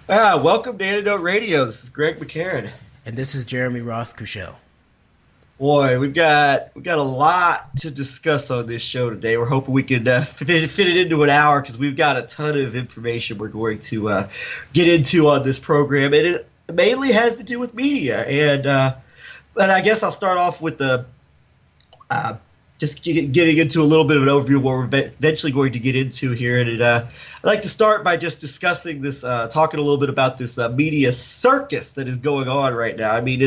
Welcome to Antidote Radio. This is Greg McCarran. And this is Jeremy Roth Cushell. Boy, we've got a lot to discuss on this show today. We're hoping we can fit it into an hour because we've got a ton of information we're going to get into on this program, and it mainly has to do with media. But I guess I'll start off with the uh, just getting into a little bit of an overview of what we're eventually going to get into here. And I'd like to start by just discussing this, talking a little bit about this media circus that is going on right now. I mean,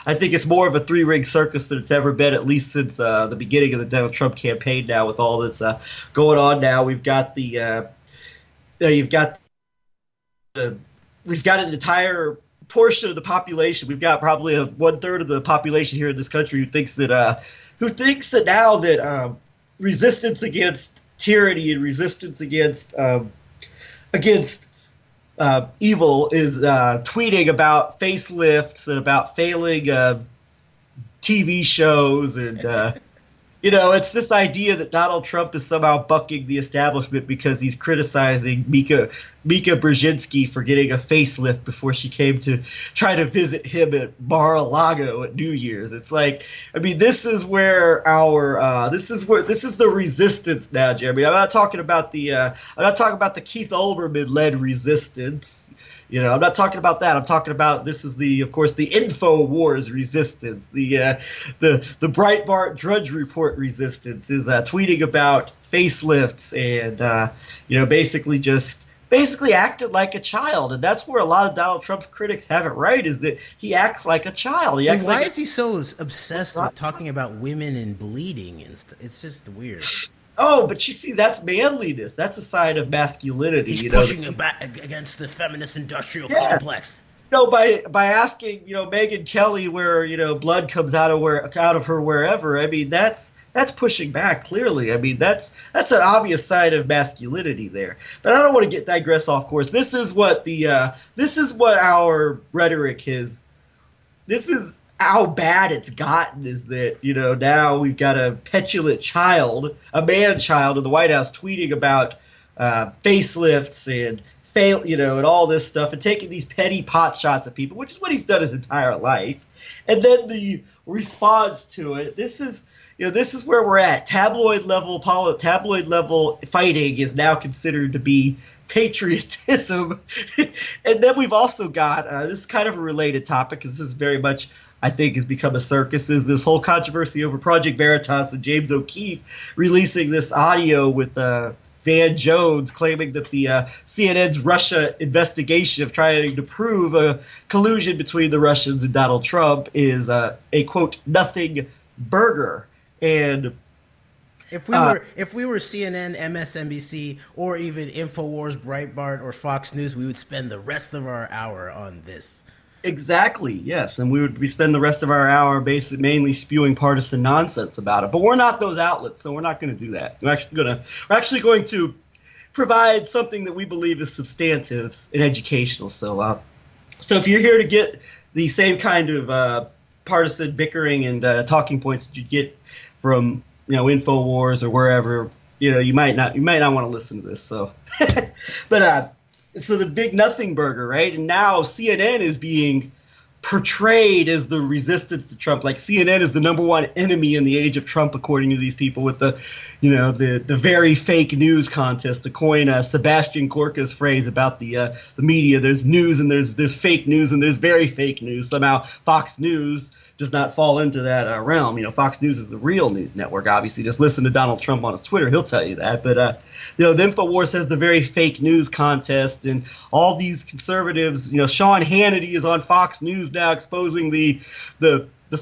I think it's more of a three-ring circus than it's ever been, at least since the beginning of the Donald Trump campaign. Now, with all that's going on now, you've got we've got an entire portion of the population. We've got probably one third of the population here in this country who thinks that now that resistance against tyranny and resistance against evil is tweeting about facelifts and about failing TV shows and it's this idea that Donald Trump is somehow bucking the establishment because he's criticizing Mika Brzezinski for getting a facelift before she came to try to visit him at Mar-a-Lago at New Year's. It's like, I mean, this is the resistance now, Jeremy. I'm not talking about the Keith Olbermann led resistance. I'm not talking about that. I'm talking about of course, the Info Wars resistance, the Breitbart Drudge Report resistance is tweeting about facelifts and basically acted like a child, and that's where a lot of Donald Trump's critics have it right, is that he acts like a child. Why is he so obsessed with talking about women and bleeding and stuff? It's just weird. Oh, but you see, that's manliness. That's a sign of masculinity. He's pushing back against the feminist industrial complex. By asking, Megyn Kelly where, blood comes out of her wherever. I mean, that's pushing back clearly. I mean, that's an obvious sign of masculinity there. But I don't want to digress off course. This is what our rhetoric is. This is how bad it's gotten, is that, now we've got a petulant child, a man-child in the White House tweeting about facelifts and and all this stuff, and taking these petty pot shots at people, which is what he's done his entire life. And then the response to it, this is where we're at. Tabloid level fighting is now considered to be patriotism. And then we've also got this is kind of a related topic, because this is very much, I think, has become a circus, is this whole controversy over Project Veritas and James O'Keefe releasing this audio with Van Jones claiming that the CNN's Russia investigation of trying to prove a collusion between the Russians and Donald Trump is a quote nothing burger. And if we were CNN, MSNBC, or even Infowars, Breitbart, or Fox News, we would spend the rest of our hour on this. Exactly, yes, and we spend the rest of our hour basically mainly spewing partisan nonsense about it. But we're not those outlets, so we're not going to do that. We're actually going to provide something that we believe is substantive and educational. So if you're here to get the same kind of partisan bickering and talking points that you get from Infowars or wherever, you might not want to listen to this. So, but. So the big nothing burger, right? And now CNN is being portrayed as the resistance to Trump. Like, CNN is the number one enemy in the age of Trump, according to these people, with the very fake news contest, to coin Sebastian Gorka's phrase about the media. There's news and there's fake news and there's very fake news. Somehow Fox News does not fall into that realm. Fox News is the real news network. Obviously, just listen to Donald Trump on his Twitter; he'll tell you that. But the Infowars has the very fake news contest, and all these conservatives. Sean Hannity is on Fox News now, exposing the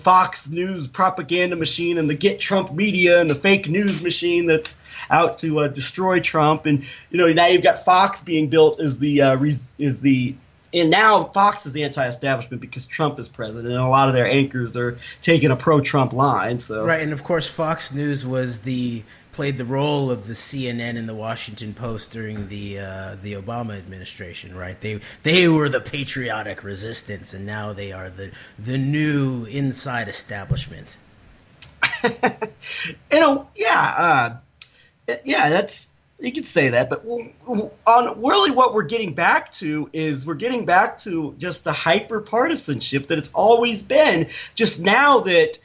Fox News propaganda machine and the Get Trump media and the fake news machine that's out to destroy Trump. And now you've got Fox being built as and now Fox is the anti-establishment because Trump is president, and a lot of their anchors are taking a pro-Trump line. So right, and of course Fox News played the role of the CNN and the Washington Post during the Obama administration. Right, they were the patriotic resistance, and now they are the new inside establishment. Yeah, that's You could say that, but on really what we're getting back to is just the hyper partisanship that it's always been. Just now that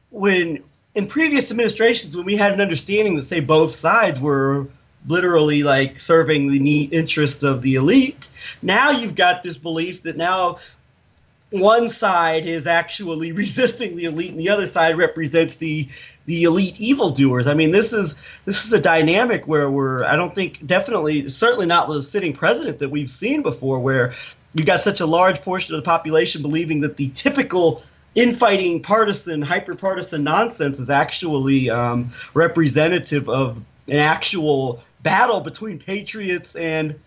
when in previous administrations, when we had an understanding that say both sides were literally like serving the interest of the elite, now you've got this belief that now one side is actually resisting the elite and the other side represents the elite evildoers. I mean, this is a dynamic where I don't think, certainly not with a sitting president that we've seen before, where you've got such a large portion of the population believing that the typical infighting, partisan, hyper-partisan nonsense is actually representative of an actual battle between patriots and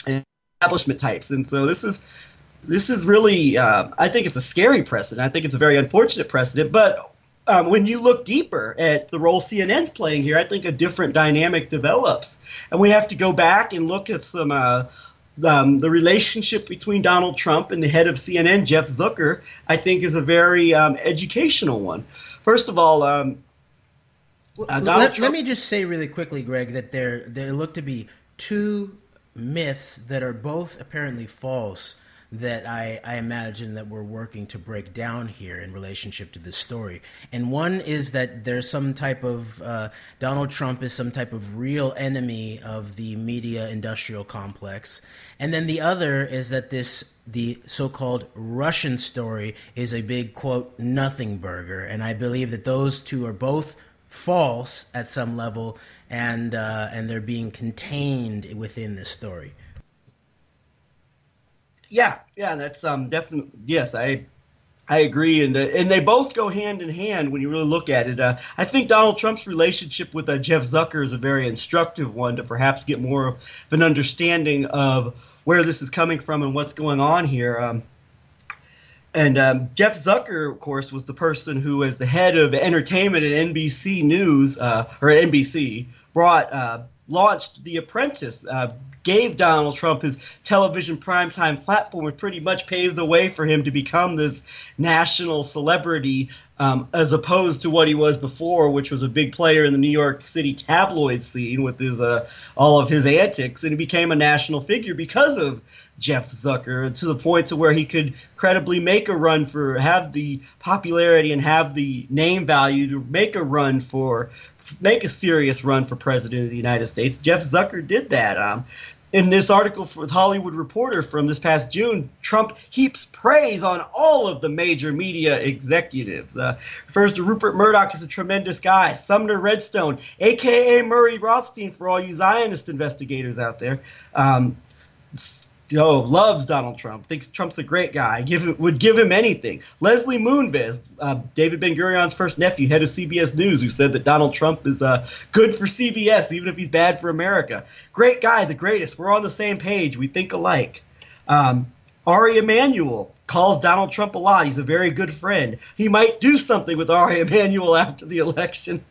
establishment types. And so this is really, I think it's a scary precedent. I think it's a very unfortunate precedent. But when you look deeper at the role CNN's playing here, I think a different dynamic develops. And we have to go back and look at some the relationship between Donald Trump and the head of CNN, Jeff Zucker, I think is a very educational one. First of all, let me just say really quickly, Greg, that there look to be two myths that are both apparently false that I imagine that we're working to break down here in relationship to this story. And one is that there's some type of Donald Trump is some type of real enemy of the media industrial complex. And then the other is that the so-called Russian story is a big, quote, nothing burger. And I believe that those two are both false at some level, and they're being contained within this story. Yeah, that's definitely, yes, I agree, and they both go hand in hand when you really look at it. I think Donald Trump's relationship with Jeff Zucker is a very instructive one to perhaps get more of an understanding of where this is coming from and what's going on here. And Jeff Zucker, of course, was the person who, as the head of entertainment at NBC News, or NBC, launched The Apprentice, gave Donald Trump his television primetime platform, and pretty much paved the way for him to become this national celebrity, as opposed to what he was before, which was a big player in the New York City tabloid scene with his all of his antics. And he became a national figure because of Jeff Zucker, to the point to where he could credibly make a run have the popularity and have the name value to make a serious run for president of the United States. Jeff Zucker did that. In this article with Hollywood Reporter from this past June, Trump heaps praise on all of the major media executives. Refers to Rupert Murdoch as a tremendous guy, Sumner Redstone, a.k.a. Murray Rothstein for all you Zionist investigators out there. Loves Donald Trump, thinks Trump's a great guy, would give him anything. Leslie Moonves, David Ben-Gurion's first nephew, head of CBS News, who said that Donald Trump is good for CBS, even if he's bad for America. Great guy, the greatest. We're on the same page. We think alike. Ari Emanuel calls Donald Trump a lot. He's a very good friend. He might do something with Ari Emanuel after the election.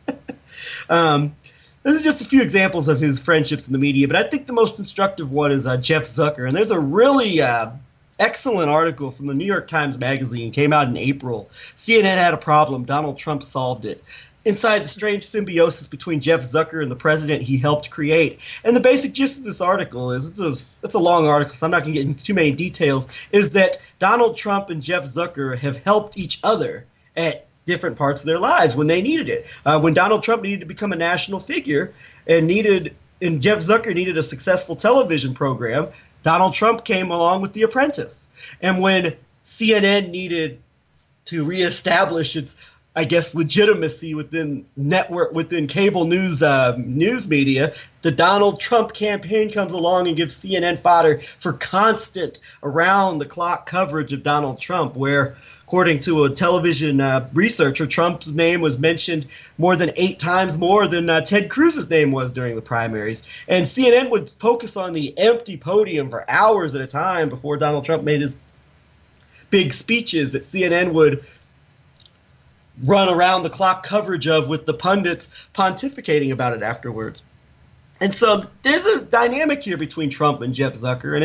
This is just a few examples of his friendships in the media, but I think the most instructive one is Jeff Zucker. And there's a really excellent article from the New York Times Magazine, came out in April. CNN had a problem. Donald Trump solved it. Inside the strange symbiosis between Jeff Zucker and the president he helped create. And the basic gist of this article is, it's a long article, so I'm not going to get into too many details, is that Donald Trump and Jeff Zucker have helped each other at different parts of their lives when they needed it. When Donald Trump needed to become a national figure and Jeff Zucker needed a successful television program, Donald Trump came along with The Apprentice. And when CNN needed to reestablish its, I guess, legitimacy within cable news media, the Donald Trump campaign comes along and gives CNN fodder for constant around-the-clock coverage of Donald Trump, where, according to a television researcher, Trump's name was mentioned more than 8 times more than Ted Cruz's name was during the primaries. And CNN would focus on the empty podium for hours at a time before Donald Trump made his big speeches that CNN would run around the clock coverage of, with the pundits pontificating about it afterwards. And so there's a dynamic here between Trump and Jeff Zucker, and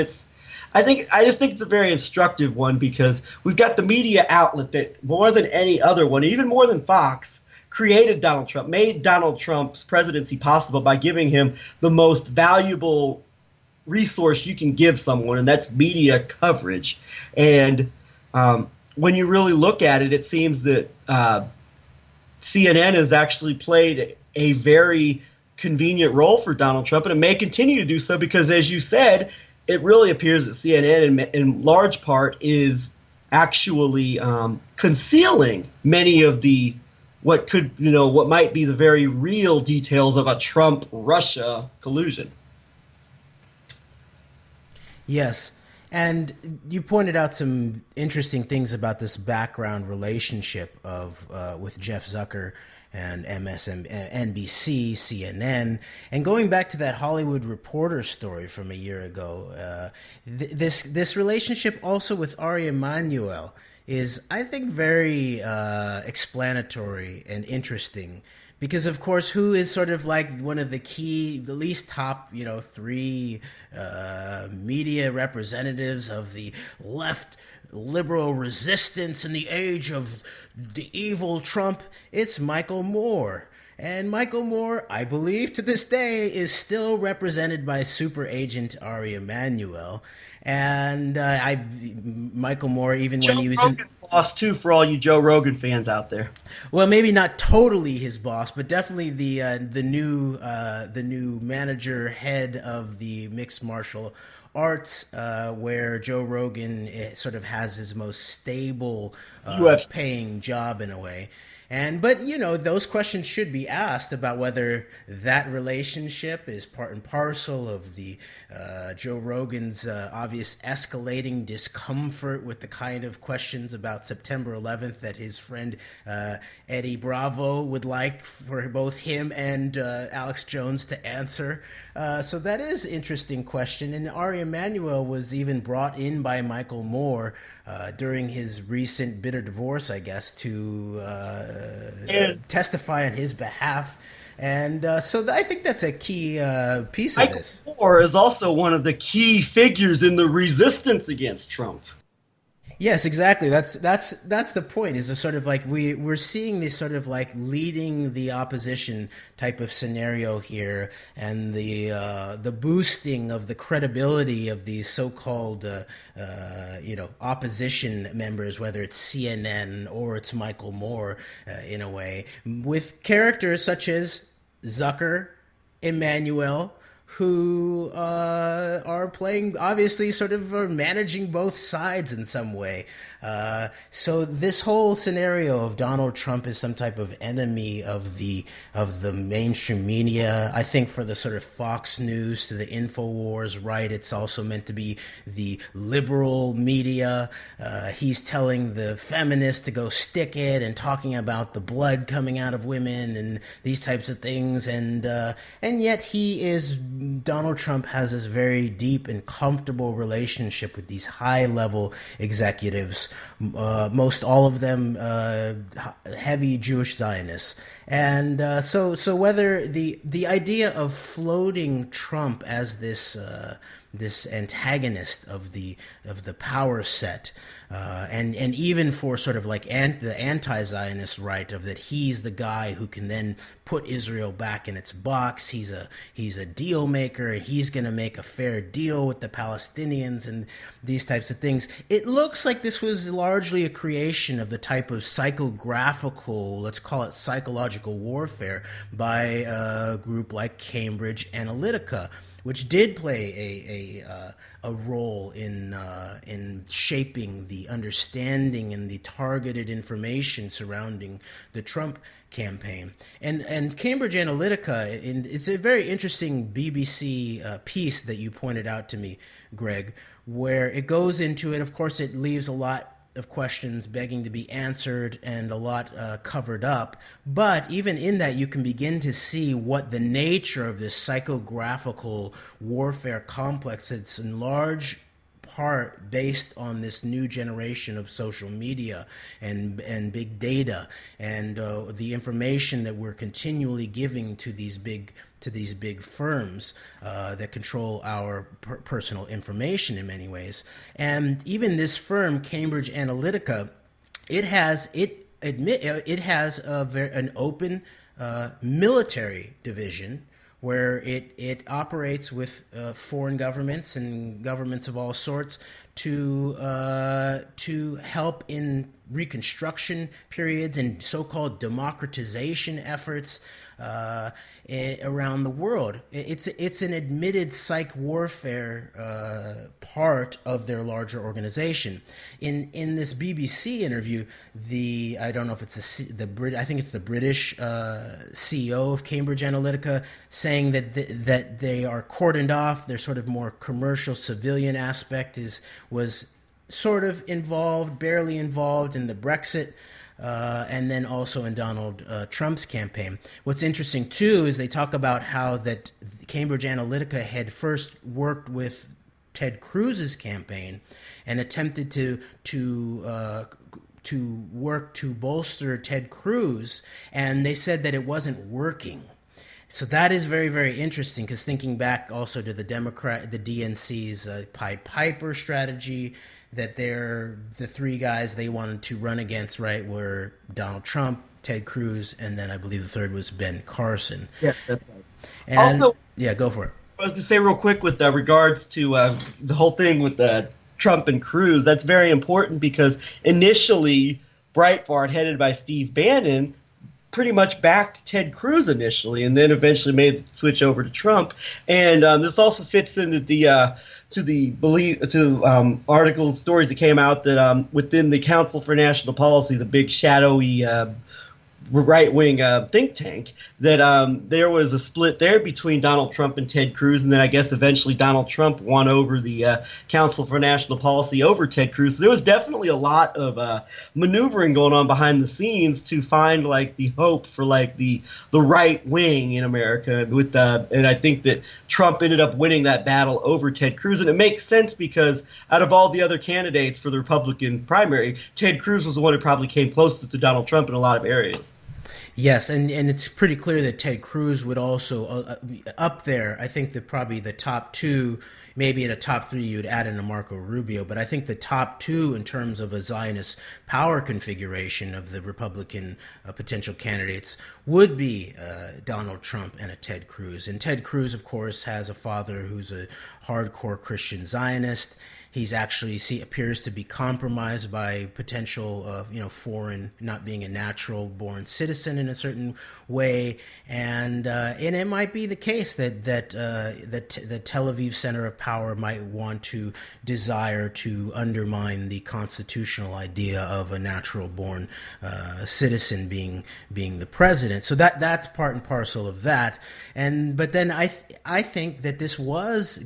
I just think it's a very instructive one, because we've got the media outlet that, more than any other one, even more than Fox, created Donald Trump, made Donald Trump's presidency possible by giving him the most valuable resource you can give someone, and that's media coverage. And when you really look at it, it seems that CNN has actually played a very convenient role for Donald Trump, and it may continue to do so because, as you said, it really appears that CNN, in large part, is actually concealing many of the what might be the very real details of a Trump-Russia collusion. Yes. And you pointed out some interesting things about this background relationship of with Jeff Zucker and MSNBC, CNN, and going back to that Hollywood Reporter story from a year ago. This relationship also with Ari Emanuel is, I think, very explanatory and interesting. Because, of course, who is sort of like one of the least top, three media representatives of the left liberal resistance in the age of the evil Trump? It's Michael Moore. And Michael Moore, I believe to this day, is still represented by super agent Ari Emanuel. And Michael Moore, even when he was Rogan's boss too, for all you Joe Rogan fans out there. Well, maybe not totally his boss, but definitely the new manager, head of the mixed martial arts, where Joe Rogan sort of has his most stable paying job in a way. But those questions should be asked about whether that relationship is part and parcel of the Joe Rogan's obvious escalating discomfort with the kind of questions about September 11th that his friend Eddie Bravo would like for both him and Alex Jones to answer. So that is an interesting question. And Ari Emanuel was even brought in by Michael Moore during his recent bitter divorce, I guess, to testify on his behalf. And so I think that's a key piece of this. Michael Moore is also one of the key figures in the resistance against Trump. Yes, exactly. That's the point. Is a sort of like we're seeing this sort of like leading the opposition type of scenario here, and the boosting of the credibility of these so-called opposition members, whether it's CNN or it's Michael Moore, in a way, with characters such as Zucker, Emanuel, who are playing, obviously, sort of managing both sides in some way. So this whole scenario of Donald Trump as some type of enemy of the mainstream media, I think for the sort of Fox News to the InfoWars, right, it's also meant to be the liberal media. He's telling the feminists to go stick it and talking about the blood coming out of women and these types of things. And yet Donald Trump has this very deep and comfortable relationship with these high-level executives, most all of them heavy Jewish Zionists. And so whether the idea of floating Trump as this antagonist of the power set, and even for sort of like the anti-Zionist right of that he's the guy who can then put Israel back in its box. He's a deal maker, and he's going to make a fair deal with the Palestinians and these types of things. It looks like this was largely a creation of the type of psychographical, let's call it psychological warfare, by a group like Cambridge Analytica, which did play a role in shaping the understanding and the targeted information surrounding the Trump campaign. And Cambridge Analytica, it's a very interesting BBC piece that you pointed out to me, Greg, where it goes into it. Of course, it leaves a lot of questions begging to be answered and a lot covered up. But even in that, you can begin to see what the nature of this psychographical warfare complex that's in large part based on this new generation of social media and big data and the information that we're continually giving to these big firms that control our personal information in many ways. And even this firm, Cambridge Analytica, it admit it has an open military division where it operates with foreign governments and governments of all sorts to help in reconstruction periods and so-called democratization efforts around the world. It's an admitted psych warfare part of their larger organization. In this BBC interview, I don't know if it's I think it's the British CEO of Cambridge Analytica saying that they are cordoned off. Their sort of more commercial civilian aspect was sort of involved, barely involved in the Brexit. And then also in Donald Trump's campaign. What's interesting, too, is they talk about how that Cambridge Analytica had first worked with Ted Cruz's campaign and attempted to work to bolster Ted Cruz, and they said that it wasn't working. So that is very, very interesting, because thinking back also to the DNC's Pied Piper strategy, that the three guys they wanted to run against, right, were Donald Trump, Ted Cruz, and then I believe the third was Ben Carson. Yeah, that's right. And, also, yeah, go for it. I was going to say real quick with regards to the whole thing with Trump and Cruz, that's very important because initially Breitbart, headed by Steve Bannon, pretty much backed Ted Cruz initially, and then eventually made the switch over to Trump. And this also fits into articles, stories that came out that within the Council for National Policy, the big shadowy right-wing think tank, that there was a split there between Donald Trump and Ted Cruz, and then I guess eventually Donald Trump won over the Council for National Policy over Ted Cruz. So there was definitely a lot of maneuvering going on behind the scenes to find like the hope for like the right wing in America. And I think that Trump ended up winning that battle over Ted Cruz, and it makes sense because out of all the other candidates for the Republican primary, Ted Cruz was the one who probably came closest to Donald Trump in a lot of areas. Yes, and it's pretty clear that Ted Cruz would also up there. I think that probably the top two, maybe in a top three, you'd add in a Marco Rubio, but I think the top two in terms of a Zionist power configuration of the Republican potential candidates would be Donald Trump and a Ted Cruz. And Ted Cruz, of course, has a father who's a hardcore Christian Zionist. He's actually appears to be compromised by potential foreign, not being a natural born citizen in a certain way, and it might be the case that the Tel Aviv center of power might want to desire to undermine the constitutional idea of a natural born citizen being the president. So that's part and parcel of that. But then I think that this was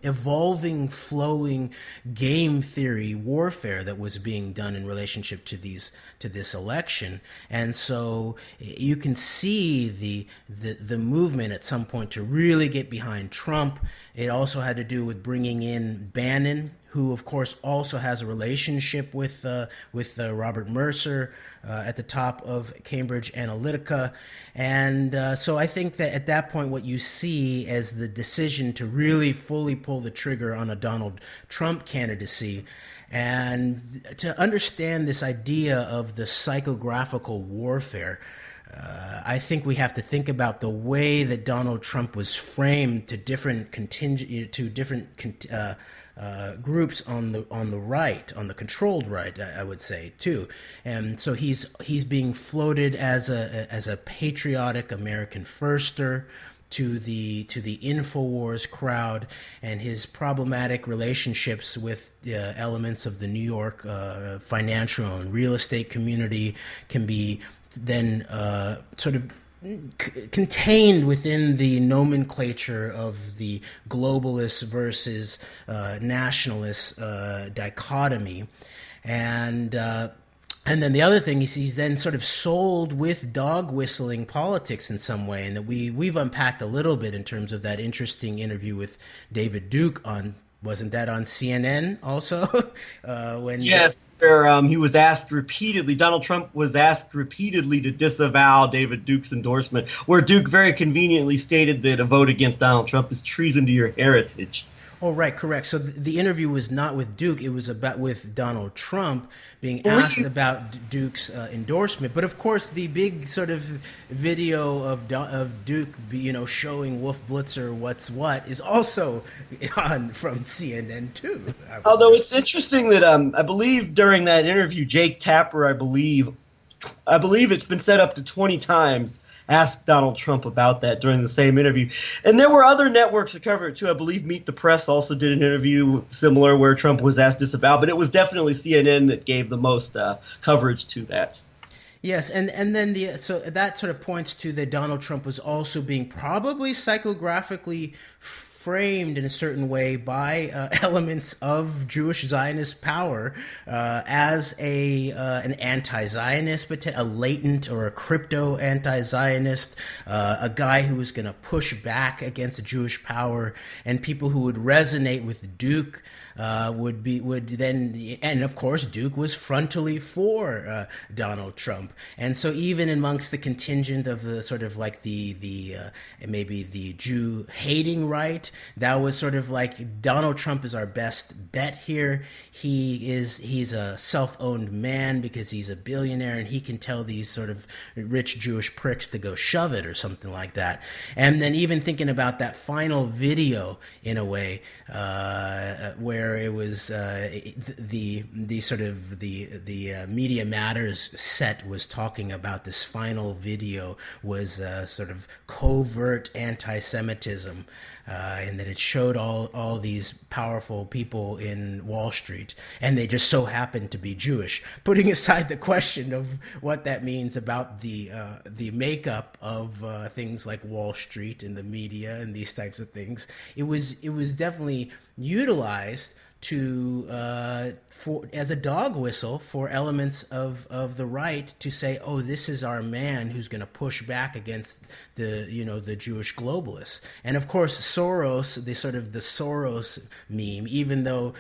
evolving, flowing game theory warfare that was being done in relationship to this election. And so you can see the movement at some point to really get behind Trump. It also had to do with bringing in Bannon, who of course also has a relationship with Robert Mercer at the top of Cambridge Analytica. And so I think that at that point what you see as the decision to really fully pull the trigger on a Donald Trump candidacy, and to understand this idea of the psychographical warfare, I think we have to think about the way that Donald Trump was framed to different groups on the right, on the controlled right, I would say too. And so he's being floated as a patriotic American firster to the InfoWars crowd, and his problematic relationships with elements of the New York financial and real estate community can be then sort of contained within the nomenclature of the globalist versus nationalist dichotomy. And then the other thing is he's then sort of sold with dog whistling politics in some way, and that we've unpacked a little bit in terms of that interesting interview with David Duke on, wasn't that on CNN also? Yes, where he was asked repeatedly, Donald Trump was asked repeatedly to disavow David Duke's endorsement, where Duke very conveniently stated that a vote against Donald Trump is treason to your heritage. Oh, right, correct. So the interview was not with Duke; it was about with Donald Trump being asked Believe about Duke's endorsement. But of course, the big sort of video of Duke, showing Wolf Blitzer what's what, is also on from CNN too. Although it's interesting that I believe during that interview, Jake Tapper, I believe it's been set up to 20 times, asked Donald Trump about that during the same interview. And there were other networks that covered it too. I believe Meet the Press also did an interview similar where Trump was asked this about, but it was definitely CNN that gave the most coverage to that. Yes, and then so that sort of points to that Donald Trump was also being probably psychographically framed in a certain way by elements of Jewish Zionist power as an anti-Zionist, but a latent or a crypto anti-Zionist, a guy who was going to push back against Jewish power, and people who would resonate with Duke would then, and of course Duke was frontally for Donald Trump, and so even amongst the contingent of the sort of like the maybe the Jew hating right, that was sort of like Donald Trump is our best bet here. He's a self-owned man because he's a billionaire and he can tell these sort of rich Jewish pricks to go shove it or something like that. And then even thinking about that final video in a way where it was the sort of the Media Matters set was talking about this final video was sort of covert anti-Semitism. And that it showed all these powerful people in Wall Street, and they just so happened to be Jewish. Putting aside the question of what that means about the makeup of things like Wall Street and the media and these types of things, it was definitely utilized to as a dog whistle for elements of the right to say, oh, this is our man who's going to push back against the Jewish globalists. And of course Soros, the Soros meme, even though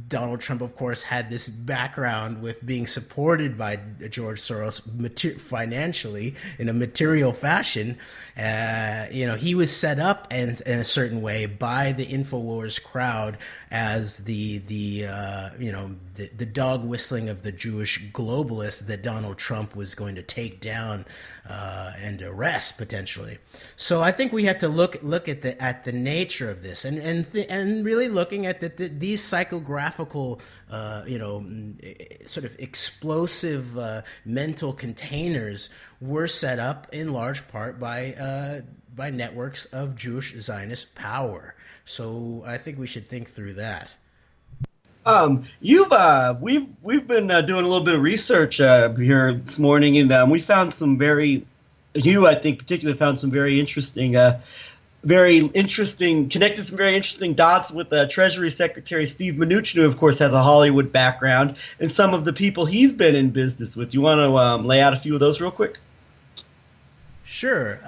Donald Trump of course had this background with being supported by George Soros financially in a material fashion, he was set up in a certain way by the InfoWars crowd as the dog whistling of the Jewish globalists that Donald Trump was going to take down and arrest potentially. So I think we have to look at the nature of this and really looking at these psychographical sort of explosive mental containers were set up in large part by networks of Jewish Zionist power. So I think we should think through that. We've been doing a little bit of research here this morning, and we found some I think particularly found some connected some very interesting dots with Treasury Secretary Steven Mnuchin, who of course has a Hollywood background, and some of the people he's been in business with. You want to lay out a few of those real quick? Sure.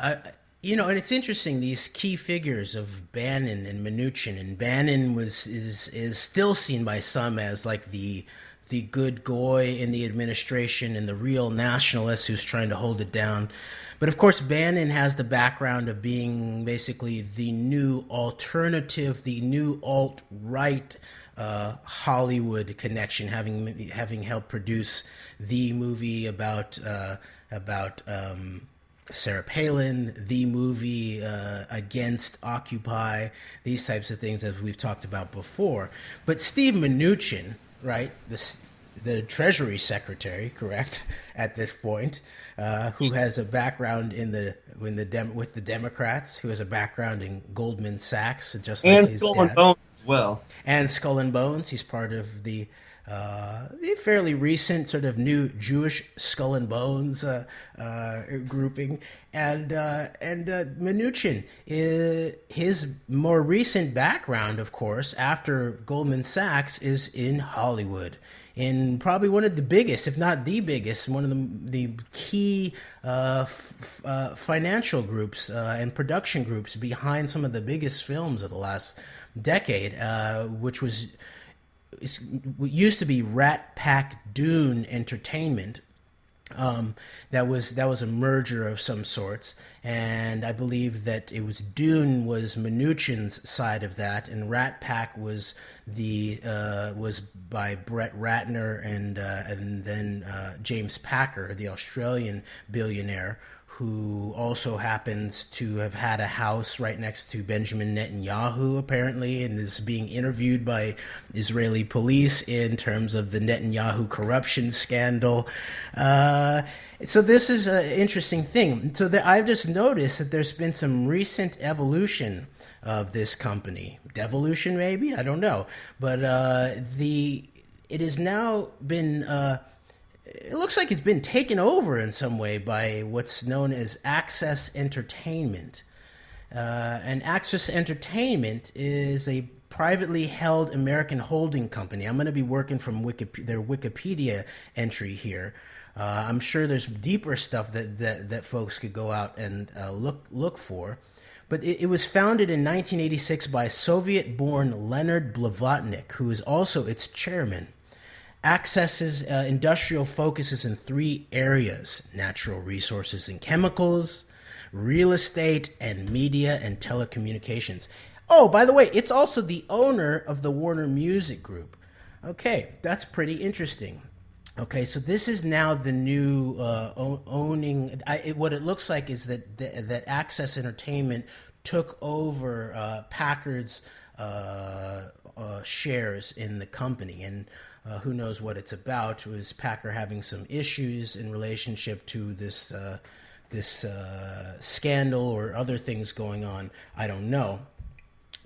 And it's interesting, these key figures of Bannon and Mnuchin, and Bannon is still seen by some as like the good goy in the administration and the real nationalist who's trying to hold it down. But of course, Bannon has the background of being basically the new alternative, the new alt-right Hollywood connection, having helped produce the movie about Sarah Palin, the movie against Occupy, these types of things, as we've talked about before. But Steve Mnuchin, right, the Treasury Secretary, correct, at this point, who has a background with the Democrats, who has a background in Goldman Sachs, just like his dad. And Skull and Bones as well. And Skull and Bones. He's part of the fairly recent sort of new Jewish Skull and Bones grouping, and Mnuchin, his more recent background, of course, after Goldman Sachs, is in Hollywood, in probably one of the biggest, if not the biggest, one of the key financial groups and production groups behind some of the biggest films of the last decade, which used to be Rat Pack Dune Entertainment, That was a merger of some sorts, and I believe that it was Dune was Mnuchin's side of that, and Rat Pack was was by Brett Ratner and then James Packer, the Australian billionaire, who also happens to have had a house right next to Benjamin Netanyahu, apparently, and is being interviewed by Israeli police in terms of the Netanyahu corruption scandal. So this is an interesting thing. So I've just noticed that there's been some recent evolution of this company. Devolution, maybe? I don't know. But it has now been... it looks like it's been taken over in some way by what's known as Access Entertainment. And Access Entertainment is a privately held American holding company. I'm going to be working from their Wikipedia entry here. I'm sure there's deeper stuff that folks could go out and look for. But it was founded in 1986 by Soviet-born Leonard Blavatnik, who is also its chairman. Access's industrial focuses in three areas: natural resources and chemicals, real estate, and media and telecommunications. Oh, by the way, it's also the owner of the Warner Music Group. Okay, that's pretty interesting. Okay, so this is now the new owning. What it looks like is that Access Entertainment took over Packard's shares in the company, and who knows what it's about. Was Packer having some issues in relationship to this scandal or other things going on? I don't know.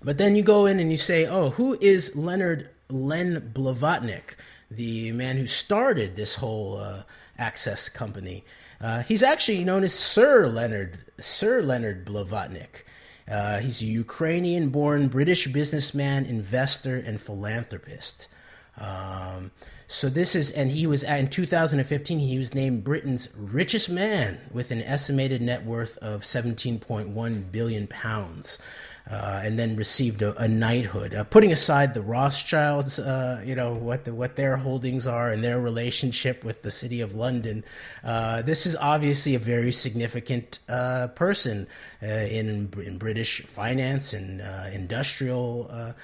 But then you go in and you say, oh, who is Len Blavatnik, the man who started this whole Access company? He's actually known as Sir Leonard Blavatnik. He's a Ukrainian-born British businessman, investor, and philanthropist. So this is, and he was in 2015. He was named Britain's richest man with an estimated net worth of 17.1 billion pounds, and then received a knighthood. Putting aside the Rothschilds, what their holdings are and their relationship with the City of London, this is obviously a very significant person in British finance and industrial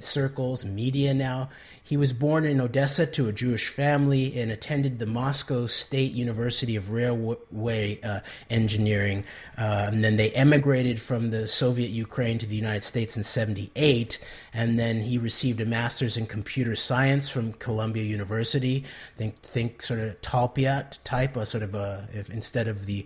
circles, media now. He was born in Odessa to a Jewish family and attended the Moscow State University of Railway Engineering. And then they emigrated from the Soviet Ukraine to the United States in '78. And then he received a master's in computer science from Columbia University. Think sort of Talpiot type, if instead of the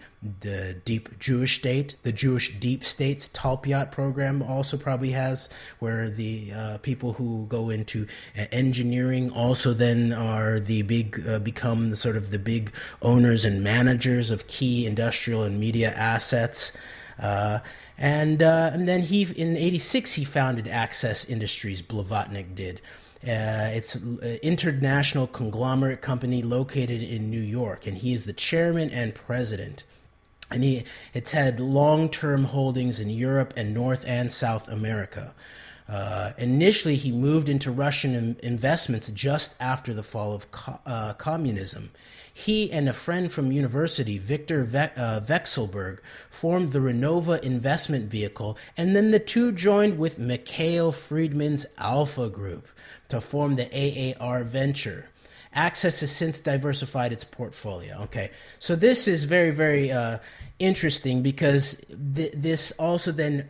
deep Jewish state, the Jewish deep states Talpiot program also probably has, where the people who go into engineering also then are the big become sort of the big owners and managers of key industrial and media assets. And then in '86 he founded Access Industries. Blavatnik did. It's an international conglomerate company located in New York, and he is the chairman and president. And it's had long-term holdings in Europe and North and South America. Initially, he moved into Russian investments just after the fall of communism. He and a friend from university, Victor Vekselberg, formed the Renova investment vehicle, and then the two joined with Mikhail Friedman's Alpha Group to form the AAR venture. Access has since diversified its portfolio. Okay, so this is very, very interesting because this also then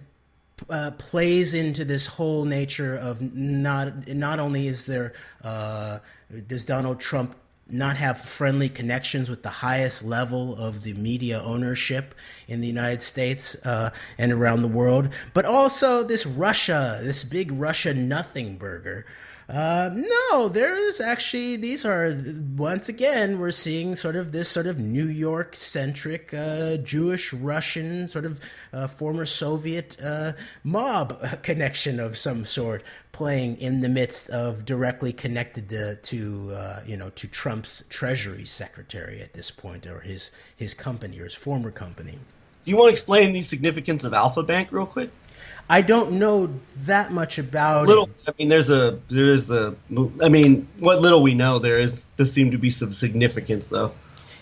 plays into this whole nature of not only is there does Donald Trump not have friendly connections with the highest level of the media ownership in the United States and around the world, but also this big Russia nothing burger. No, there's actually, these are, once again, we're seeing this New York centric, Jewish Russian former Soviet, mob connection of some sort playing in the midst of directly connected to Trump's Treasury Secretary at this point, or his company or his former company. Do you want to explain the significance of Alpha Bank real quick? I don't know that much about Little, him. I mean, I mean, what little we know, there seemed to be some significance, though.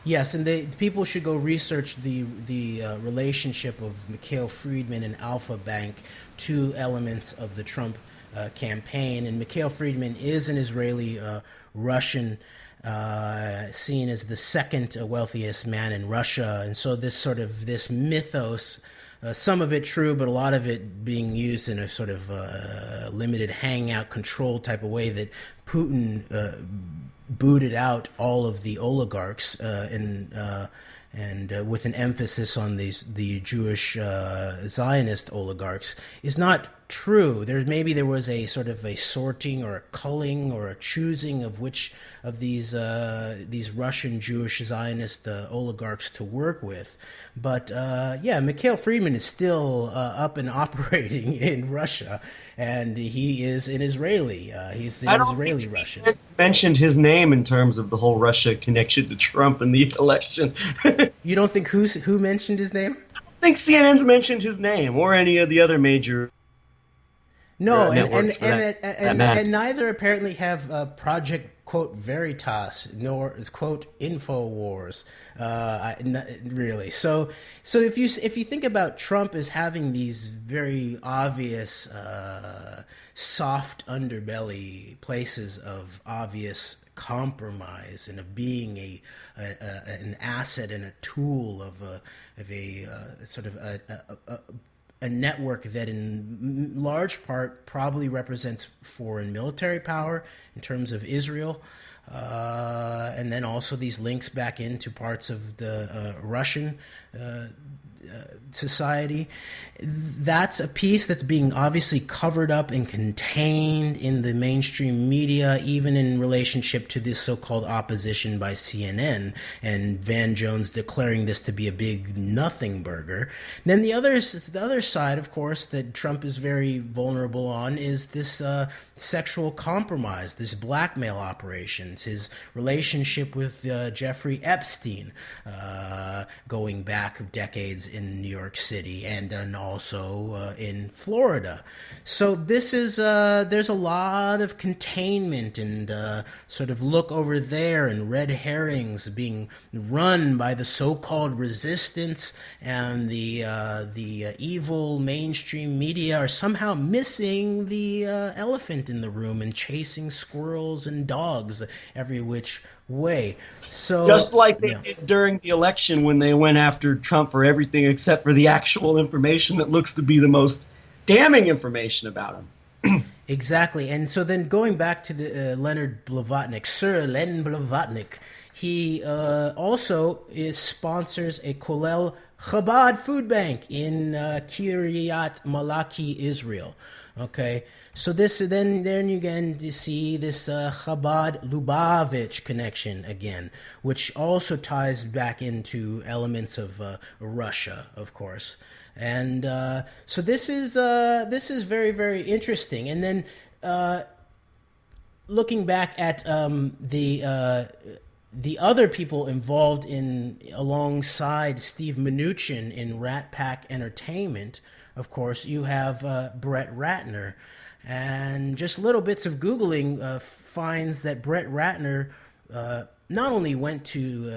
Yes, and people should go research the relationship of Mikhail Friedman and Alpha Bank, two elements of the Trump campaign. And Mikhail Friedman is an Israeli Russian, seen as the second wealthiest man in Russia, and so this mythos. Some of it true, but a lot of it being used in a sort of limited hangout control type of way that Putin booted out all of the oligarchs and with an emphasis on the Jewish Zionist oligarchs is not true. There was a sort of a sorting or a culling or a choosing of which of these Russian Jewish Zionist oligarchs to work with. But yeah, Mikhail Friedman is still up and operating in Russia, and he is an Israeli. He's an Israeli Russian. Mentioned his name in terms of the whole Russia connection to Trump and the election. You don't think who mentioned his name? I don't think CNN's mentioned his name or any of the other major No, networks and neither apparently have Project quote Veritas nor quote Infowars. Really. So if you think about Trump as having these very obvious soft underbelly places of obvious compromise and of being an asset and a tool of a sort of a network that in large part probably represents foreign military power in terms of Israel, and then also these links back into parts of the Russian society. That's a piece that's being obviously covered up and contained in the mainstream media, even in relationship to this so-called opposition by CNN and Van Jones declaring this to be a big nothing burger. Then the other side, of course, that Trump is very vulnerable on is this sexual compromise, this blackmail operations, his relationship with Jeffrey Epstein, going back decades in New York City and also in Florida. So this is there's a lot of containment and sort of look over there and red herrings being run by the so-called resistance, and the evil mainstream media are somehow missing the elephant in the room and chasing squirrels and dogs every which way. So just like they did during the election when they went after Trump for everything except for the actual information that looks to be the most damning information about him. Exactly. And so then going back to the Leonard Blavatnik, Sir Len Blavatnik, he also sponsors a Kollel Chabad food bank in Kiryat Malaki, Israel. Okay, so then you again to see this Chabad Lubavitch connection again, which also ties back into elements of Russia, of course, and so this is very, very interesting. And then looking back at the other people involved alongside Steve Mnuchin in Rat Pack Entertainment. Of course, you have Brett Ratner, and just little bits of Googling finds that Brett Ratner not only went to,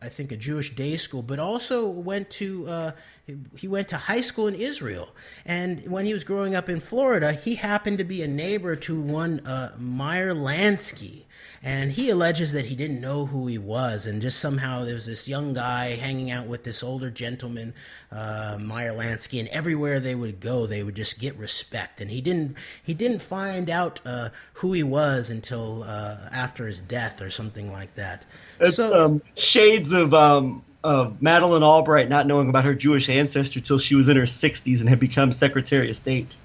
I think, a Jewish day school, but also went to high school in Israel. And when he was growing up in Florida, he happened to be a neighbor to one Meyer Lansky. And he alleges that he didn't know who he was, and just somehow there was this young guy hanging out with this older gentleman, Meyer Lansky, and everywhere they would go, they would just get respect. And he didn't find out who he was until after his death or something like that. It's shades of Madeleine Albright not knowing about her Jewish ancestry till she was in her 60s and had become Secretary of State.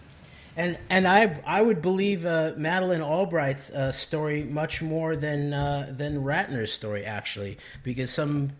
And I would believe Madeleine Albright's story much more than Ratner's story, actually, because some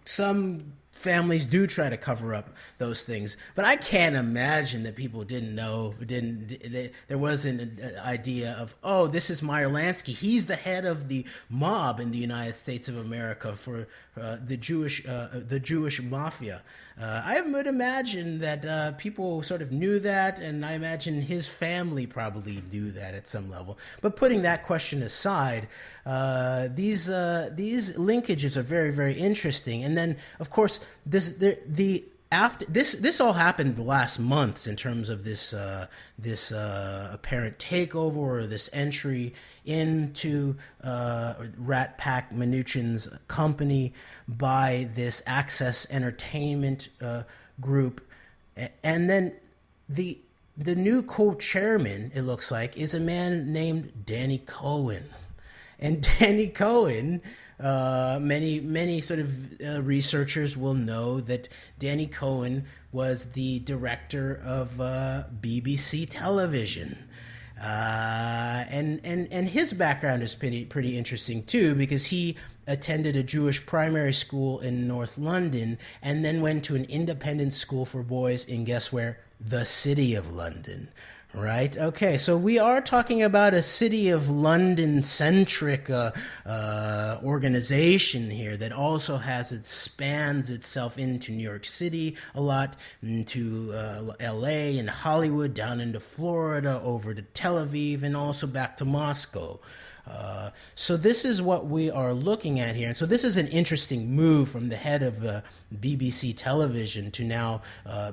families do try to cover up those things. But I can't imagine that people there wasn't an idea of, oh, this is Meyer Lansky. He's the head of the mob in the United States of America for the Jewish mafia. I would imagine that people sort of knew that, and I imagine his family probably knew that at some level. But putting that question aside, these linkages are very, very interesting. And then, of course, the after this all happened last month in terms of this apparent takeover or this entry into Rat Pack Mnuchin's company by this Access Entertainment group, and then the new co-chairman, it looks like, is a man named Danny Cohen. And Danny Cohen, many sort of researchers will know that Danny Cohen was the director of BBC television. And his background is pretty interesting too, because he attended a Jewish primary school in North London and then went to an independent school for boys in, guess where? The City of London. Right. Okay. So we are talking about a City of London-centric organization here that also spans itself into New York City a lot, into L.A. and Hollywood, down into Florida, over to Tel Aviv, and also back to Moscow. So this is what we are looking at here. And so this is an interesting move from the head of BBC television to now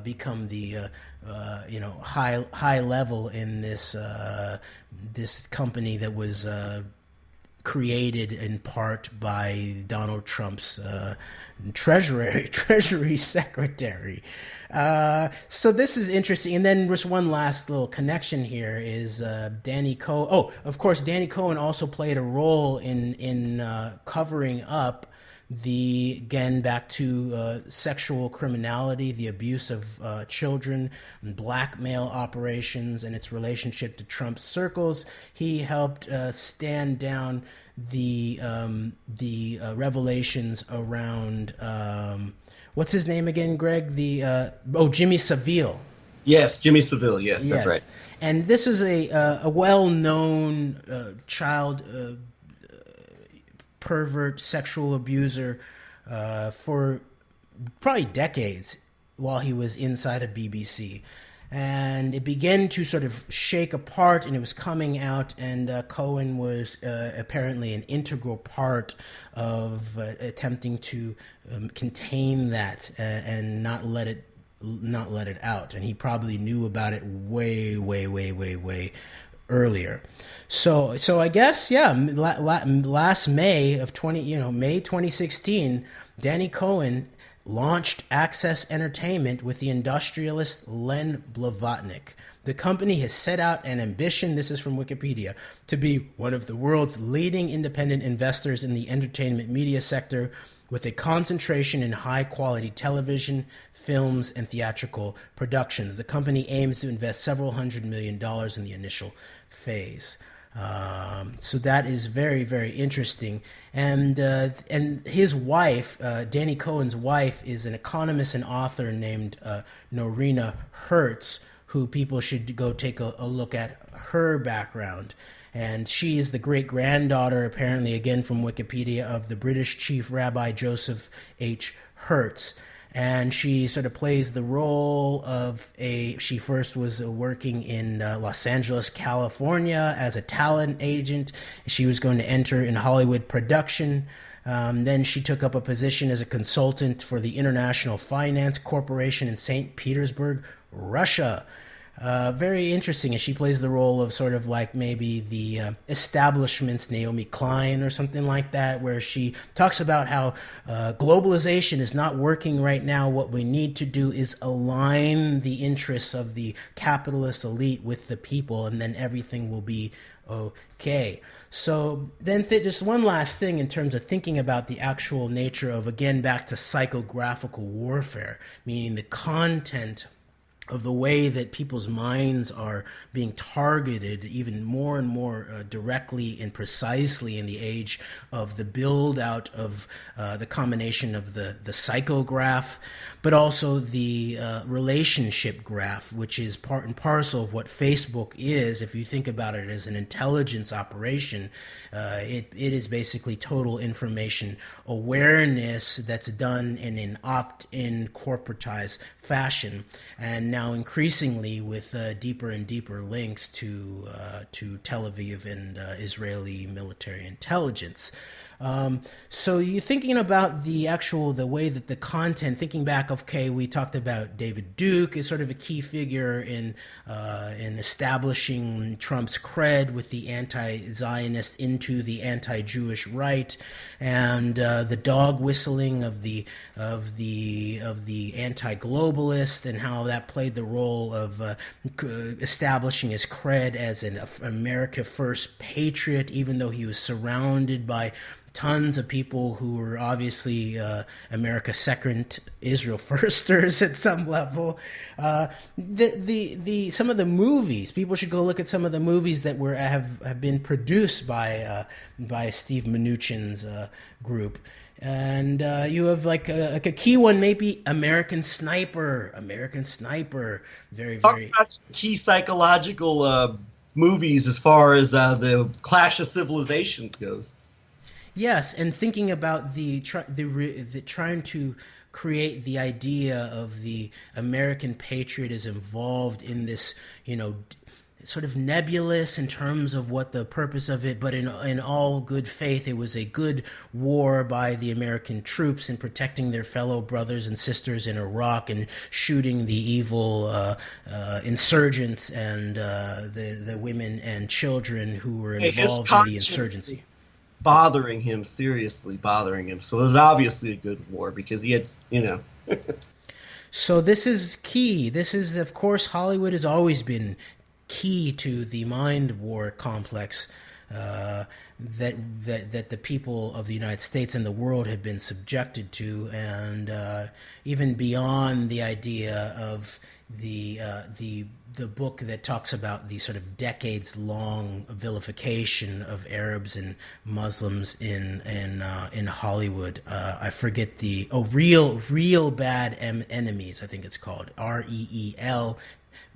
become the high level in this company that was created in part by Donald Trump's Treasury Secretary. So this is interesting. And then just one last little connection here is Danny Cohen. Oh, of course, Danny Cohen also played a role in covering up back to sexual criminality, the abuse of children, blackmail operations, and its relationship to Trump's circles. He helped stand down the revelations around what's his name again, Greg? Jimmy Savile. Yes, Jimmy Savile. Yes, that's right. And this is a well-known child pervert, sexual abuser for probably decades while he was inside of BBC. And it began to sort of shake apart, and it was coming out, and Cohen was apparently an integral part of attempting to contain that and not let it out. And he probably knew about it way earlier. So I guess, last May 2016, Danny Cohen launched Access Entertainment with the industrialist Len Blavatnik. The company has set out an ambition, this is from Wikipedia, to be one of the world's leading independent investors in the entertainment media sector, with a concentration in high-quality television, films, and theatrical productions. The company aims to invest several $100 million in the initial phase. So that is very, very interesting. And his wife, Danny Cohen's wife, is an economist and author named Norina Hertz, who people should go take a look at her background. And she is the great-granddaughter, apparently, again from Wikipedia, of the British Chief Rabbi Joseph H. Hertz. And she sort of plays the role of she first was working in Los Angeles, California as a talent agent. She was going to enter in Hollywood production. Then she took up a position as a consultant for the International Finance Corporation in St. Petersburg, Russia. Very interesting, as she plays the role of sort of like maybe the establishment's Naomi Klein or something like that, where she talks about how globalization is not working right now. What we need to do is align the interests of the capitalist elite with the people, and then everything will be okay. So then just one last thing in terms of thinking about the actual nature of, again, back to psychographical warfare, meaning the content of the way that people's minds are being targeted even more and more directly and precisely in the age of the build out of the combination of the psychograph, but also the relationship graph, which is part and parcel of what Facebook is. If you think about it as an intelligence operation, it is basically total information awareness that's done in an opt-in corporatized fashion, and now increasingly with deeper and deeper links to Tel Aviv and Israeli military intelligence. So you're thinking about the way that the content, thinking back, okay, we talked about David Duke as sort of a key figure in establishing Trump's cred with the anti-Zionist into the anti-Jewish right, and the dog whistling of the anti-globalist, and how that played the role of establishing his cred as an America First patriot, even though he was surrounded by tons of people who were obviously America Second, Israel Firsters at some level. Some of the movies, people should go look at some of the movies that have been produced by Steve Mnuchin's group. And you have like a key one, maybe American Sniper, very, very key psychological movies as far as the Clash of Civilizations goes. Yes, and thinking about the trying to create the idea of the American patriot is involved in this, sort of nebulous in terms of what the purpose of it, but in all good faith, it was a good war by the American troops in protecting their fellow brothers and sisters in Iraq and shooting the evil insurgents and the women and children who were involved in the insurgency. Seriously bothering him. So it was obviously a good war because he had, So this is key. This is, of course, Hollywood has always been key to the mind war complex that the people of the United States and the world have been subjected to, and even beyond the idea of the book that talks about the sort of decades-long vilification of Arabs and Muslims in Hollywood. I forget real bad enemies. I think it's called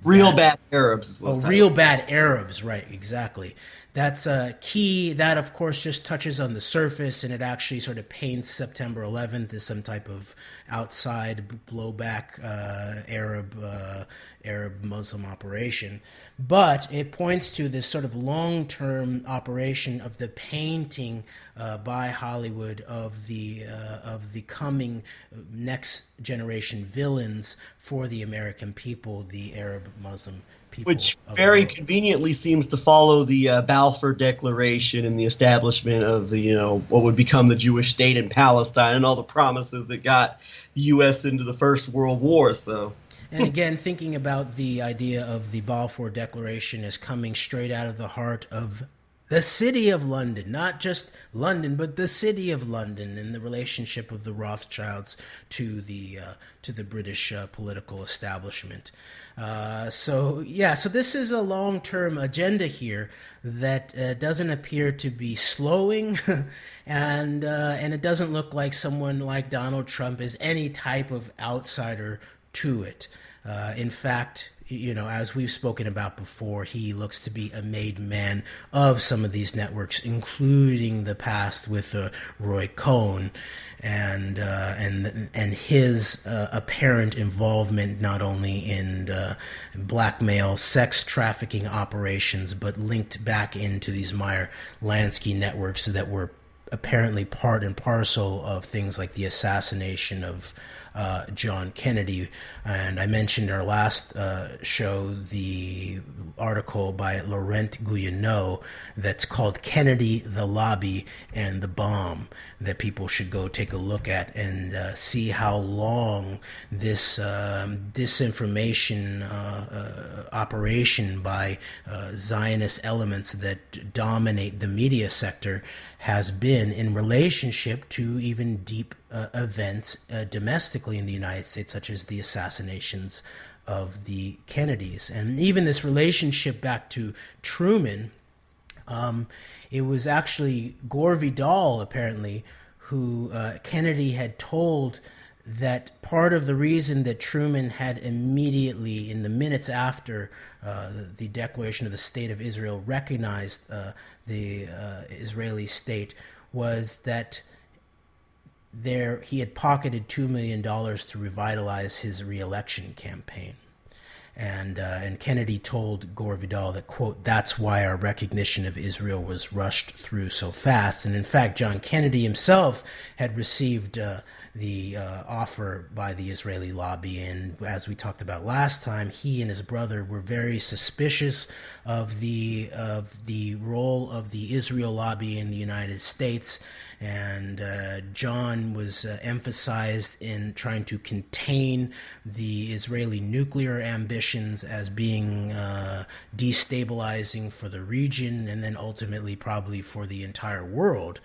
REEL. Bad Arabs as well. Real bad Arabs, right? Exactly. That's key. That, of course, just touches on the surface, and it actually sort of paints September 11th as some type of outside blowback Arab Muslim operation. But it points to this sort of long-term operation of the painting by Hollywood of the coming next generation villains for the American people, the Arab Muslim people. Which very conveniently seems to follow the Balfour Declaration and the establishment of the, what would become the Jewish state in Palestine and all the promises that got the U.S. into the First World War. So. And again, thinking about the idea of the Balfour Declaration as coming straight out of the heart of the city of London, not just London, but the city of London, and the relationship of the Rothschilds to the British political establishment. So this is a long-term agenda here that doesn't appear to be slowing, and it doesn't look like someone like Donald Trump is any type of outsider to it. In fact, as we've spoken about before, he looks to be a made man of some of these networks, including the past with Roy Cohn and his apparent involvement not only in blackmail, sex trafficking operations, but linked back into these Meyer Lansky networks that were apparently part and parcel of things like the assassination of John Kennedy. And I mentioned our last show the article by Laurent Guyonneau that's called Kennedy, the Lobby, and the Bomb, that people should go take a look at and see how long this disinformation operation by Zionist elements that dominate the media sector has been in relationship to even deep events domestically in the United States, such as the assassinations of the Kennedys. And even this relationship back to Truman, it was actually Gore Vidal, apparently, who Kennedy had told that part of the reason that Truman had immediately, in the minutes after the declaration of the State of Israel, recognized the Israeli state, was that he had pocketed $2 million to revitalize his re-election campaign. And Kennedy told Gore Vidal that, quote, "that's why our recognition of Israel was rushed through so fast." And in fact, John Kennedy himself had received the offer by the Israeli lobby. And as we talked about last time, he and his brother were very suspicious of the role of the Israel lobby in the United States. And John was emphasized in trying to contain the Israeli nuclear ambitions as being destabilizing for the region, and then ultimately probably for the entire world.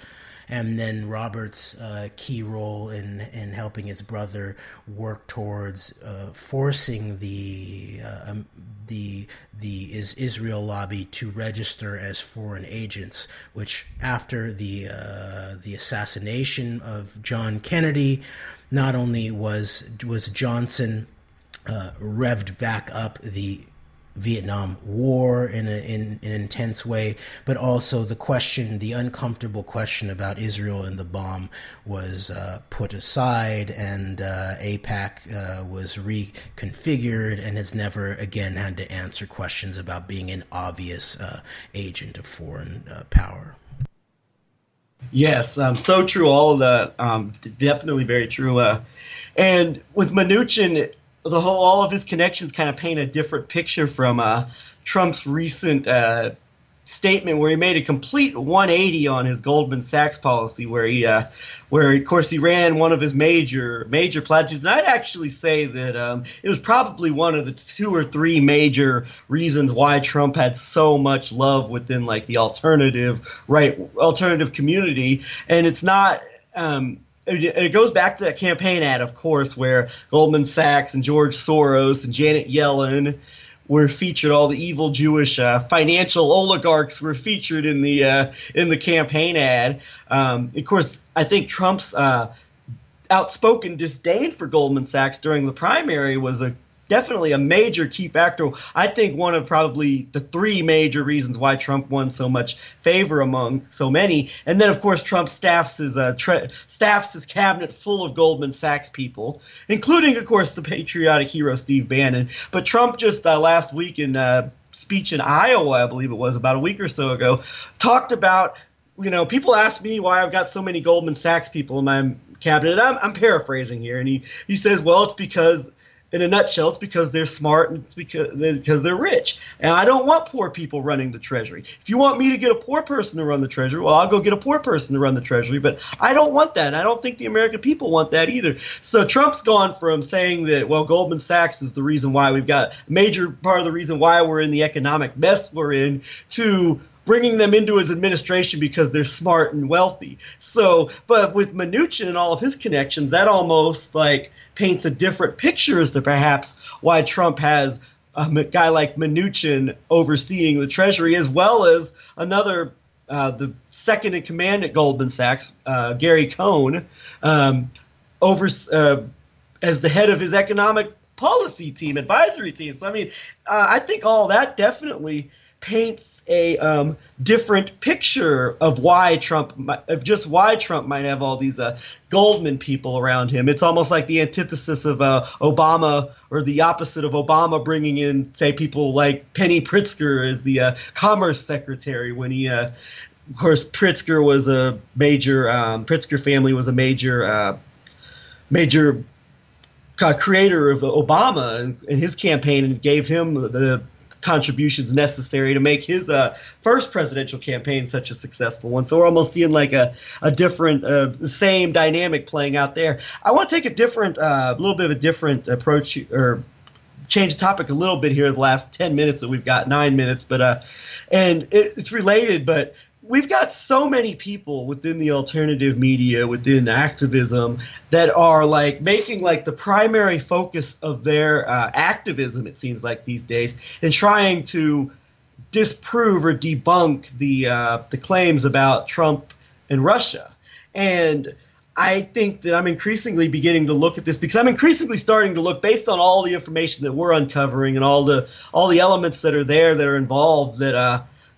And then Robert's key role in helping his brother work towards forcing the Israel lobby to register as foreign agents, which after the assassination of John Kennedy, not only was Johnson revved back up the Vietnam War in an intense way, but also the uncomfortable question about Israel and the bomb was put aside, and AIPAC was reconfigured and has never again had to answer questions about being an obvious agent of foreign power. Yes, so true. All of that, definitely very true. And with Mnuchin, all of his connections kind of paint a different picture from Trump's recent statement, where he made a complete 180 on his Goldman Sachs policy, where of course he ran one of his major pledges. And I'd actually say that it was probably one of the 2 or 3 major reasons why Trump had so much love within like the alternative community. And it's not. It goes back to that campaign ad, of course, where Goldman Sachs and George Soros and Janet Yellen were featured. All the evil Jewish financial oligarchs were featured in the campaign ad. Of course, I think Trump's outspoken disdain for Goldman Sachs during the primary was definitely a major key factor. I think one of probably the 3 major reasons why Trump won so much favor among so many. And then, of course, Trump staffs his cabinet full of Goldman Sachs people, including, of course, the patriotic hero Steve Bannon. But Trump just last week in a speech in Iowa, I believe it was about a week or so ago, talked about, people ask me why I've got so many Goldman Sachs people in my cabinet. And I'm paraphrasing here. And he says, well, it's because, in a nutshell, it's because they're smart and it's because they're rich. And I don't want poor people running the Treasury. If you want me to get a poor person to run the Treasury, well, I'll go get a poor person to run the Treasury. But I don't want that. And I don't think the American people want that either. So Trump's gone from saying that, well, Goldman Sachs is the reason why we've got major part of the reason why we're in the economic mess we're in, to bringing them into his administration because they're smart and wealthy. So, but with Mnuchin and all of his connections, that almost paints a different picture as to perhaps why Trump has a guy like Mnuchin overseeing the Treasury, as well as another, the second in command at Goldman Sachs, Gary Cohn, as the head of his economic policy team, advisory team. So, I think all that definitely paints a different picture of why Trump might have all these Goldman people around him. It's almost like the antithesis of Obama, or the opposite of Obama bringing in, say, people like Penny Pritzker as the Commerce Secretary, when he, of course, Pritzker was a major, Pritzker family was a major creator of Obama and his campaign, and gave him the contributions necessary to make his first presidential campaign such a successful one. So we're almost seeing like a different, the same dynamic playing out there. I want to take a little bit of a different approach, or change the topic a little bit here the last 10 minutes that we've got, 9 minutes, but and it's related, but we've got so many people within the alternative media, within activism, that are like making like the primary focus of their activism, it seems like these days, and trying to disprove or debunk the claims about Trump and Russia. And I think that I'm increasingly beginning to look at this because I'm increasingly starting to look, based on all the information that we're uncovering and all the elements that are there that are involved,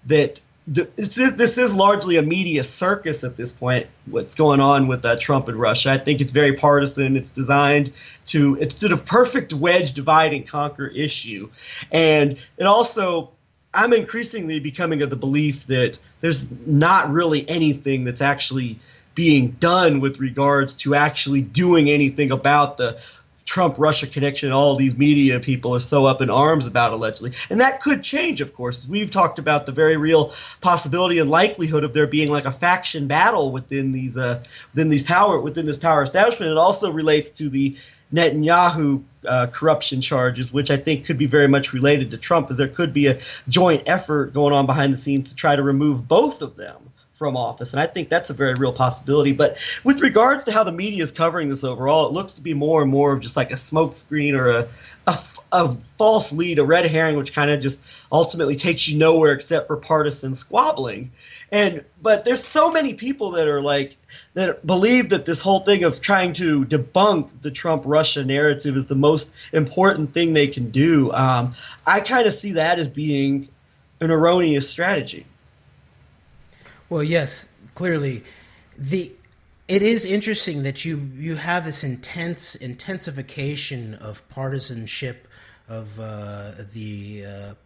this is largely a media circus at this point. What's going on with Trump and Russia? I think it's very partisan. It's designed to it's the perfect wedge divide and conquer issue, and it also. I'm increasingly becoming of the belief that there's not really anything that's actually being done with regards to actually doing anything about the Trump-Russia connection all these media people are so up in arms about, allegedly. And that could change, of course. We've talked about the very real possibility and likelihood of there being like a faction battle within this power establishment. It also relates to the Netanyahu corruption charges, which I think could be very much related to Trump, as there could be a joint effort going on behind the scenes to try to remove both of them from office. And I think that's a very real possibility. But with regards to how the media is covering this overall, it looks to be more and more of just like a smokescreen or a false lead, a red herring, which kind of just ultimately takes you nowhere except for partisan squabbling. But there's so many people that believe that this whole thing of trying to debunk the Trump-Russia narrative is the most important thing they can do. I kind of see that as being an erroneous strategy. Well, yes, clearly. It is interesting that you have this intensification of partisanship, of the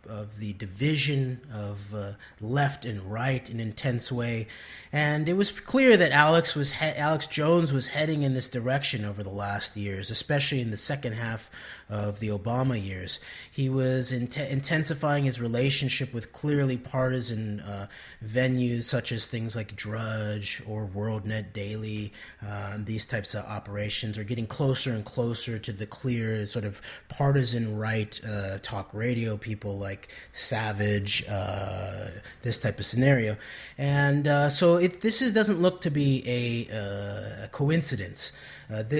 division of left and right in an intense way, and it was clear that Alex Jones was heading in this direction over the last years, especially in the second half of the Obama years. He was intensifying his relationship with clearly partisan venues such as things like Drudge or WorldNet Daily. These types of operations are getting closer and closer to the clear sort of partisan right talk radio people like Savage, this type of scenario. And so this doesn't look to be a coincidence. It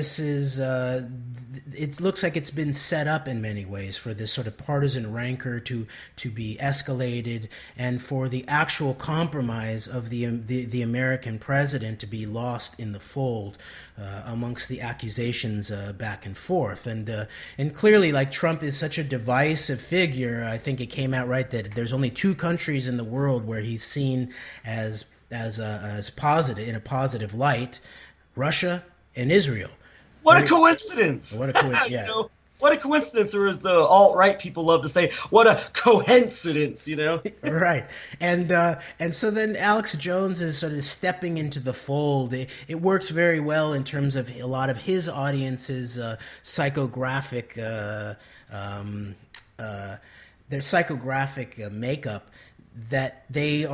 looks like it's been set up in many ways for this sort of partisan rancor to be escalated, and for the actual compromise of the American president to be lost in the fold amongst the accusations back and forth. And clearly, like, Trump is such a divisive figure. I think it came out right that there's only two countries in the world where he's seen as positive, in a positive light: Russia and Israel. What a coincidence! What a coincidence! Yeah. What a coincidence, or as the alt-right people love to say, what a coincidence, Right. And so then Alex Jones is sort of stepping into the fold. It works very well in terms of a lot of his audience's psychographic their psychographic makeup, that they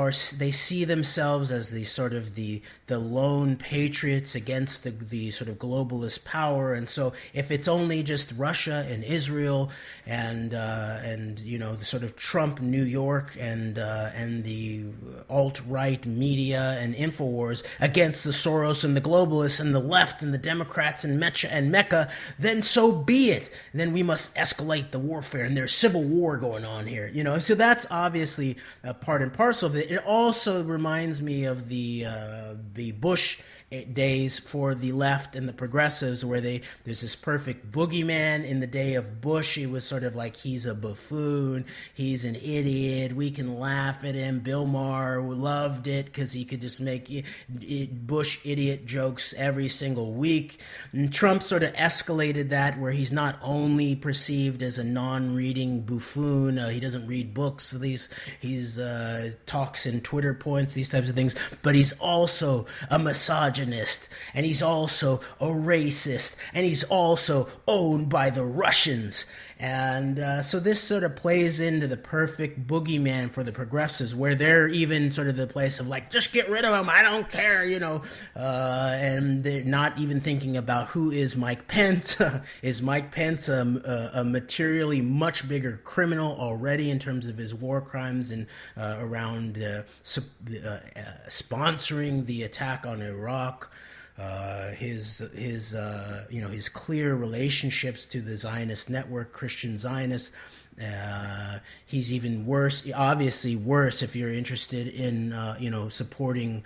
see themselves as the sort of the lone patriots against the sort of globalist power. And so if it's only just Russia and Israel and the sort of Trump New York and the alt-right media and InfoWars against the Soros and the globalists and the left and the Democrats and Mecca, then so be it. And then we must escalate the warfare, and there's civil war going on here. So that's obviously part and parcel of it. It also reminds me of the Bush days for the left and the progressives, where there's this perfect boogeyman. In the day of Bush, it was sort of like, he's a buffoon, he's an idiot, we can laugh at him. Bill Maher loved it because he could just make Bush idiot jokes every single week. And Trump sort of escalated that, where he's not only perceived as a non-reading buffoon, he doesn't read books, he's talks in Twitter points, these types of things, but he's also a misogynist, and he's also a racist, and he's also owned by the Russians. And so this sort of plays into the perfect boogeyman for the progressives, where they're even sort of the place of like, just get rid of him, I don't care, and they're not even thinking about who is Mike Pence. Is Mike Pence a materially much bigger criminal already in terms of his war crimes and around sponsoring the attack on Iraq? His clear relationships to the Zionist network, Christian Zionists. He's even worse, obviously worse if you're interested in, supporting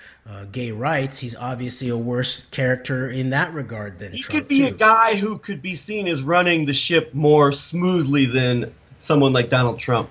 gay rights. He's obviously a worse character in that regard than he Trump, could be too. a guy who could be seen as running the ship more smoothly than someone like Donald Trump.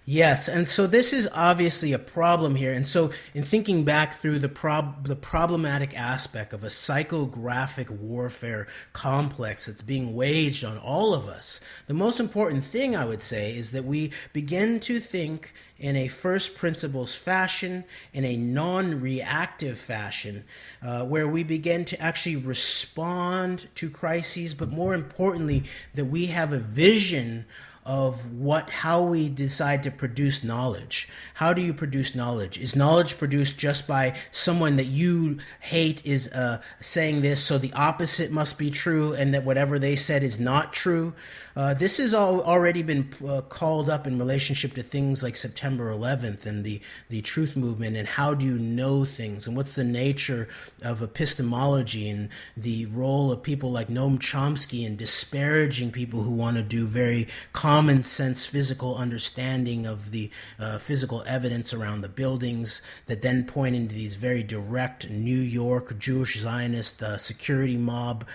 Yes, and so this is obviously a problem here. And so in thinking back through the problematic aspect of a psychographic warfare complex that's being waged on all of us, the most important thing I would say is that we begin to think in a first principles fashion, in a non-reactive fashion, where we begin to actually respond to crises, but more importantly, that we have a vision of how we decide to produce knowledge. How do you produce knowledge? Is knowledge produced just by someone that you hate is saying this, so the opposite must be true, and that whatever they said is not true? This has already been called up in relationship to things like September 11th and the truth movement, and how do you know things, and what's the nature of epistemology, and the role of people like Noam Chomsky in disparaging people who want to do very common sense physical understanding of the physical evidence around the buildings that then point into these very direct New York Jewish Zionist security mob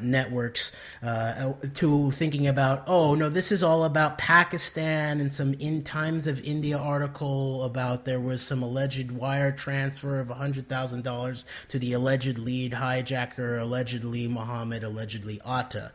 networks, to thinking about, oh no, this is all about Pakistan, and some in Times of India article about there was some alleged wire transfer of $100,000 to the alleged lead hijacker, allegedly Mohammed, allegedly Atta.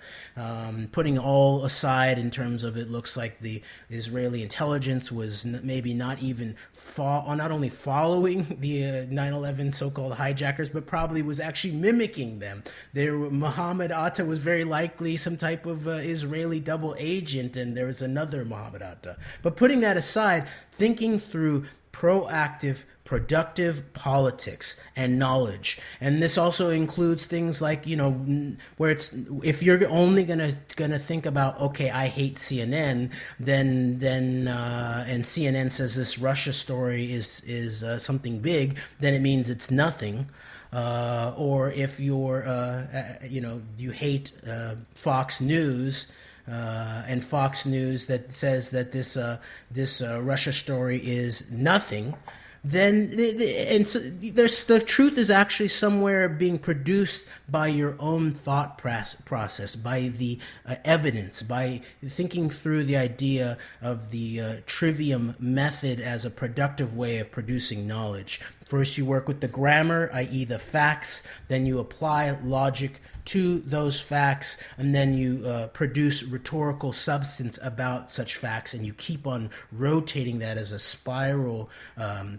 Putting all aside in terms of, it looks like the Israeli intelligence was maybe not even not only following the 9/11 so-called hijackers, but probably was actually mimicking them. Mohammed Atta was very likely some type of Israeli double agent, and there was another Mohammed Atta. But putting that aside, thinking through proactive, productive politics and knowledge. And this also includes things like, where it's, if you're only gonna think about, okay, I hate CNN, then and CNN says this Russia story is something big, then it means it's nothing. Or if you're you hate Fox News, and Fox News that says that this Russia story is nothing, then the truth is actually somewhere being produced by your own thought process, by the evidence, by thinking through the idea of the trivium method as a productive way of producing knowledge. First, you work with the grammar, i.e. the facts, then you apply logic to those facts, and then you produce rhetorical substance about such facts, and you keep on rotating that as a spiral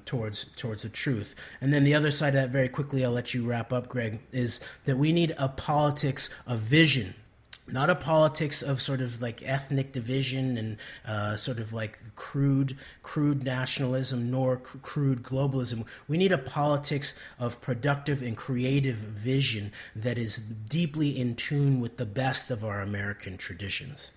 towards the truth. And then the other side of that, very quickly, I'll let you wrap up, Greg, is that we need a politics of vision. Not a politics of sort of like ethnic division and sort of like crude nationalism, nor crude globalism. We need a politics of productive and creative vision that is deeply in tune with the best of our American traditions.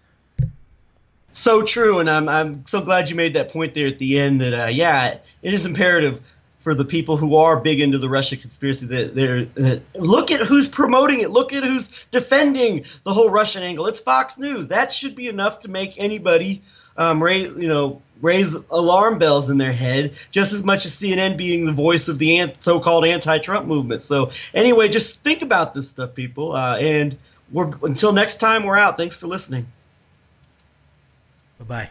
So true, and I'm so glad you made that point there at the end that it is imperative for the people who are big into the Russia conspiracy that look at who's promoting it, look at who's defending the whole Russian angle. It's Fox News. That should be enough to make anybody raise alarm bells in their head, just as much as CNN being the voice of the so-called anti-Trump movement. So anyway, just think about this stuff, people. And until next time, we're out. Thanks for listening. Bye-bye.